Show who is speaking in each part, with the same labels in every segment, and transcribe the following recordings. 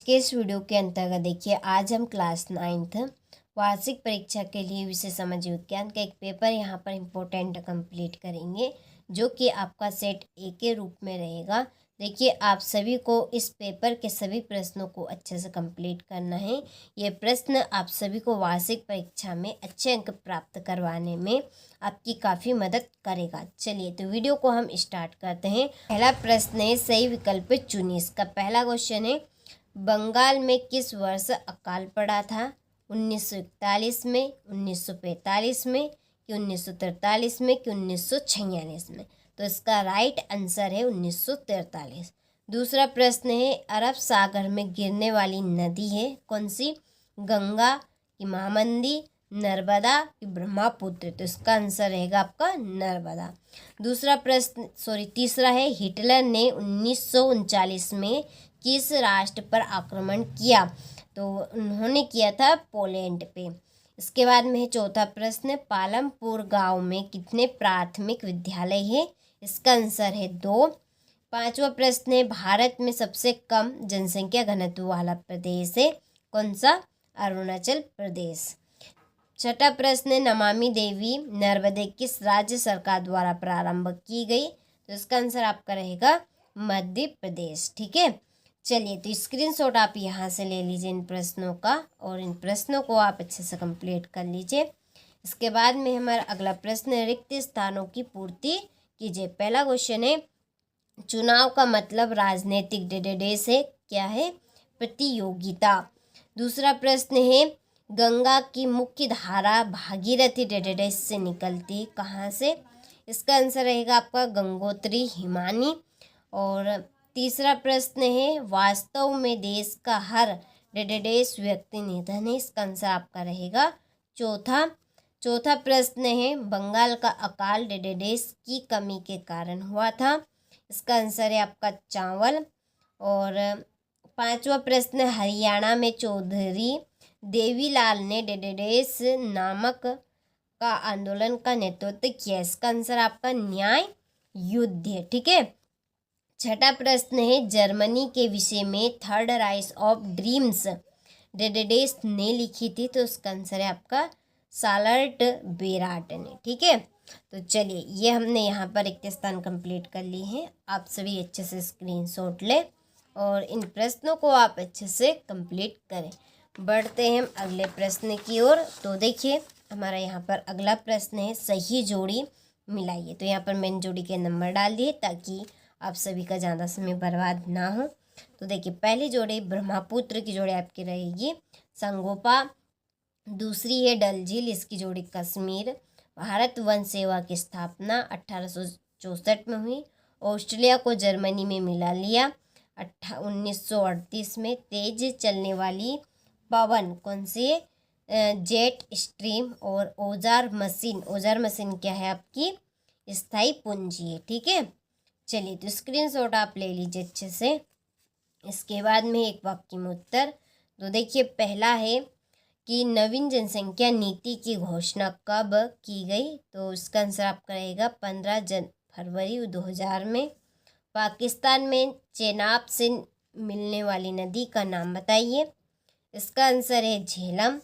Speaker 1: के इस वीडियो के अंतर्गत देखिए, आज हम क्लास 9th वार्षिक परीक्षा के लिए विषय समाज विज्ञान का एक पेपर यहाँ पर इम्पोर्टेंट कंप्लीट करेंगे, जो कि आपका सेट ए के रूप में रहेगा। देखिए, आप सभी को इस पेपर के सभी प्रश्नों को अच्छे से कंप्लीट करना है। ये प्रश्न आप सभी को वार्षिक परीक्षा में अच्छे अंक प्राप्त करवाने में आपकी काफ़ी मदद करेगा। चलिए, तो वीडियो को हम स्टार्ट करते हैं। पहला प्रश्न है, सही विकल्प चुनिए। इसका पहला क्वेश्चन है, बंगाल में किस वर्ष अकाल पड़ा था? 1941 में, 1945 में, कि 1943 में, कि 1946 में? तो इसका राइट आंसर है 1943। दूसरा प्रश्न है, अरब सागर में गिरने वाली नदी है कौन सी? गंगा, कि महानंदी, नर्मदा, कि ब्रह्मपुत्र? तो इसका आंसर रहेगा आपका नर्मदा। तीसरा है, हिटलर ने 1939 में किस राष्ट्र पर आक्रमण किया? तो उन्होंने किया था पोलैंड पे। इसके बाद में है चौथा प्रश्न, पालमपुर गांव में कितने प्राथमिक विद्यालय है? इसका आंसर है 2। पांचवा प्रश्न है, भारत में सबसे कम जनसंख्या घनत्व वाला प्रदेश है कौन सा? अरुणाचल प्रदेश। छठा प्रश्न है, नमामि देवी नर्मदे किस राज्य सरकार द्वारा प्रारंभ की गई? तो इसका आंसर आपका रहेगा मध्य प्रदेश। ठीक है, चलिए, तो स्क्रीनशॉट आप यहाँ से ले लीजिए इन प्रश्नों का, और इन प्रश्नों को आप अच्छे से कंप्लीट कर लीजिए। इसके बाद में हमारा अगला प्रश्न है, रिक्त स्थानों की पूर्ति कीजिए। पहला क्वेश्चन है, चुनाव का मतलब राजनीतिक डेडेडेस है, क्या है? प्रतियोगिता। दूसरा प्रश्न है, गंगा की मुख्य धारा भागीरथी डेडेडेस से निकलती कहाँ से? इसका आंसर रहेगा आपका गंगोत्री हिमानी। और तीसरा प्रश्न है, वास्तव में देश का हर डेडेडेस व्यक्ति निधन है। इसका आंसर आपका रहेगा चौथा प्रश्न है, बंगाल का अकाल डेडेडेस की कमी के कारण हुआ था। इसका आंसर है आपका चावल। और पांचवा प्रश्न, हरियाणा में चौधरी देवीलाल ने डेडेडेस नामक का आंदोलन का नेतृत्व किया। इसका आंसर आपका न्याय युद्ध है। ठीक है, छठा प्रश्न है, जर्मनी के विषय में थर्ड राइज ऑफ ड्रीम्स डेडेडेस ने लिखी थी। तो इसका आंसर है आपका सालर्ट बेराट ने। ठीक है, तो चलिए, ये हमने यहाँ पर रिक्त स्थान कंप्लीट कर ली है। आप सभी अच्छे से स्क्रीनशॉट लें और इन प्रश्नों को आप अच्छे से कंप्लीट करें। बढ़ते हैं अगले प्रश्न की ओर। तो देखिए, हमारा यहाँ पर अगला प्रश्न है, सही जोड़ी मिलाइए। तो यहाँ पर मैंने जोड़ी के नंबर डाल दिए ताकि आप सभी का ज़्यादा समय बर्बाद ना हो। तो देखिए, पहली जोड़ी ब्रह्मपुत्र की जोड़ी आपकी रहेगी संगोपा। दूसरी है डल झील, इसकी जोड़ी कश्मीर। भारत वन सेवा की स्थापना 1864 में हुई। ऑस्ट्रेलिया को जर्मनी में मिला लिया 1938 में। तेज चलने वाली पवन कौन सी है? Jet stream. और औजार मशीन क्या है आपकी? स्थायी पूंजी है। ठीक है, चलिए, तो स्क्रीनशॉट आप ले लीजिए अच्छे से। इसके बाद में एक वाक्य में उत्तर। तो देखिए, पहला है कि नवीन जनसंख्या नीति की घोषणा कब की गई? तो इसका आंसर आपका रहेगा 15 फरवरी 2000 में। पाकिस्तान में चेनाब से मिलने वाली नदी का नाम बताइए। इसका आंसर है झेलम।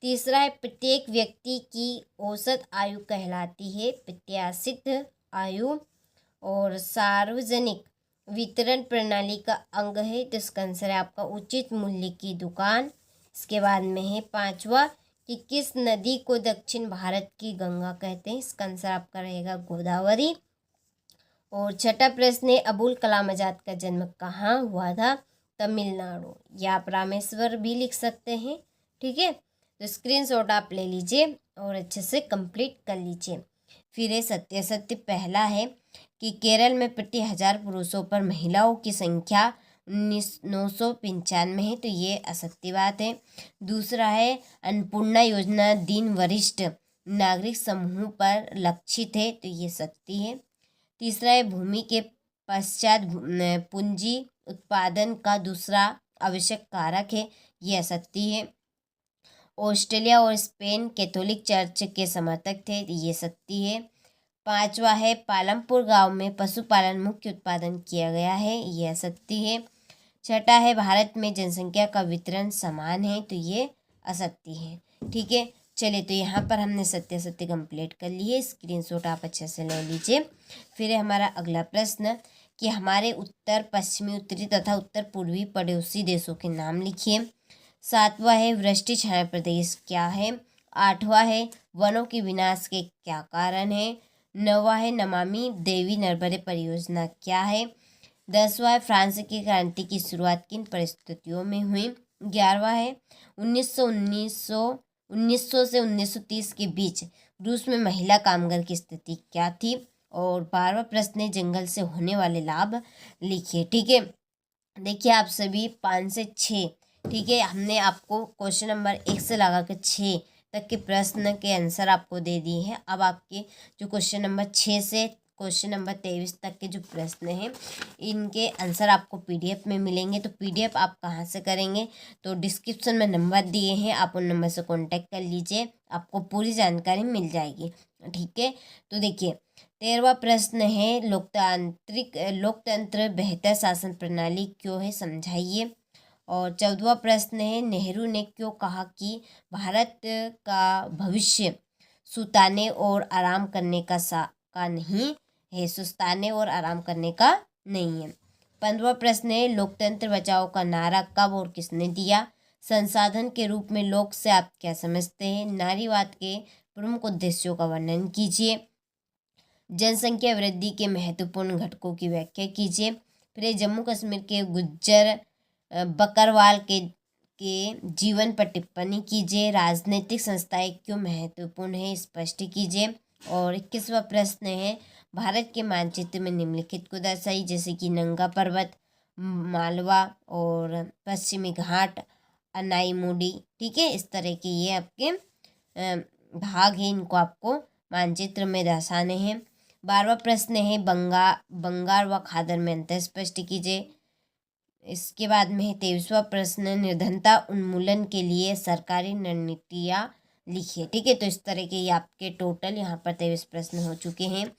Speaker 1: तीसरा है, प्रत्येक व्यक्ति की औसत आयु कहलाती है प्रत्याशित आयु। और सार्वजनिक वितरण प्रणाली का अंग है। तो इसका आंसर है आपका उचित मूल्य की दुकान। इसके बाद में है पांचवा कि किस नदी को दक्षिण भारत की गंगा कहते हैं? इसका आंसर आपका रहेगा गोदावरी। और छठा प्रश्न है, अबुल कलाम आजाद का जन्म कहाँ हुआ था? तमिलनाडु, या आप रामेश्वर भी लिख सकते हैं। ठीक है, तो स्क्रीनशॉट आप ले लीजिए और अच्छे से कंप्लीट कर लीजिए। फिर है सत्य पहला है कि केरल में प्रति 1000 पुरुषों पर महिलाओं की संख्या 995 है। तो ये असत्य बात है। दूसरा है, अन्नपूर्णा योजना दिन वरिष्ठ नागरिक समूह पर लक्षित है। तो ये सत्य है। तीसरा है, भूमि के पश्चात पूंजी उत्पादन का दूसरा आवश्यक कारक है। ये असत्य है। ऑस्ट्रेलिया और स्पेन कैथोलिक चर्च के समर्थक थे। ये सत्य है। पांचवा है, पालमपुर गांव में पशुपालन मुख्य उत्पादन किया गया है। यह सत्य है। छठा है भारत में जनसंख्या का वितरण समान है, तो ये असत्य है। ठीक है, चलिए तो यहाँ पर हमने सत्य सत्य कंप्लीट कर लिए। स्क्रीनशॉट आप अच्छे से ले लीजिए। फिर है हमारा अगला प्रश्न कि हमारे उत्तर पश्चिमी, उत्तरी तथा उत्तर पूर्वी पड़ोसी देशों के नाम लिखिए। सातवां है वृष्टि छाया प्रदेश क्या है। आठवां है वनों के विनाश के क्या कारण है। नौवां है नमामि देवी नर्मदे परियोजना क्या है। 10वां है फ्रांस की क्रांति की शुरुआत किन परिस्थितियों में हुई। 11वां है 1900 से 1930 के बीच रूस में महिला कामगार की स्थिति क्या थी। और 12वां प्रश्न है जंगल से होने वाले लाभ लिखिए। ठीक है, देखिए आप सभी 5 से 6, ठीक है, हमने आपको क्वेश्चन नंबर 1 से लगा कर 6 तक के प्रश्न के आंसर आपको दे दिए हैं। अब आपके जो क्वेश्चन नंबर 6 से क्वेश्चन नंबर 23 तक के जो प्रश्न हैं इनके आंसर आपको पीडीएफ में मिलेंगे। तो पीडीएफ आप कहाँ से करेंगे, तो डिस्क्रिप्शन में नंबर दिए हैं, आप उन नंबर से कांटेक्ट कर लीजिए, आपको पूरी जानकारी मिल जाएगी। ठीक है, तो देखिए 13वां प्रश्न है लोकतंत्र बेहतर शासन प्रणाली क्यों है, समझाइए। और 14वां प्रश्न है नेहरू ने क्यों कहा कि भारत का भविष्य सुताने और आराम करने का नहीं है, सुस्ताने और आराम करने का नहीं है। 15वां प्रश्न है लोकतंत्र बचाओ का नारा कब और किसने दिया। संसाधन के रूप में लोक से आप क्या समझते हैं। नारीवाद के प्रमुख उद्देश्यों का वर्णन कीजिए। जनसंख्या वृद्धि के महत्वपूर्ण घटकों की व्याख्या कीजिए। फिर जम्मू कश्मीर के गुज्जर बकरवाल के जीवन पर टिप्पणी कीजिए। राजनीतिक संस्थाएं क्यों महत्वपूर्ण है, स्पष्ट कीजिए। और 21वां प्रश्न है भारत के मानचित्र में निम्नलिखित को दर्शाइए, जैसे कि नंगा पर्वत, मालवा और पश्चिमी घाट, अनाईमुडी। ठीक है, इस तरह के ये आपके भाग हैं, इनको आपको मानचित्र में दर्शाने हैं। 12वां प्रश्न है बंगाल व खादर में अंतर स्पष्ट कीजिए। इसके बाद में है 23वां प्रश्न निर्धनता उन्मूलन के लिए सरकारी रणनीतियाँ लिखिए। ठीक है, तो इस तरह के ये आपके टोटल यहाँ पर 23 प्रश्न हो चुके हैं।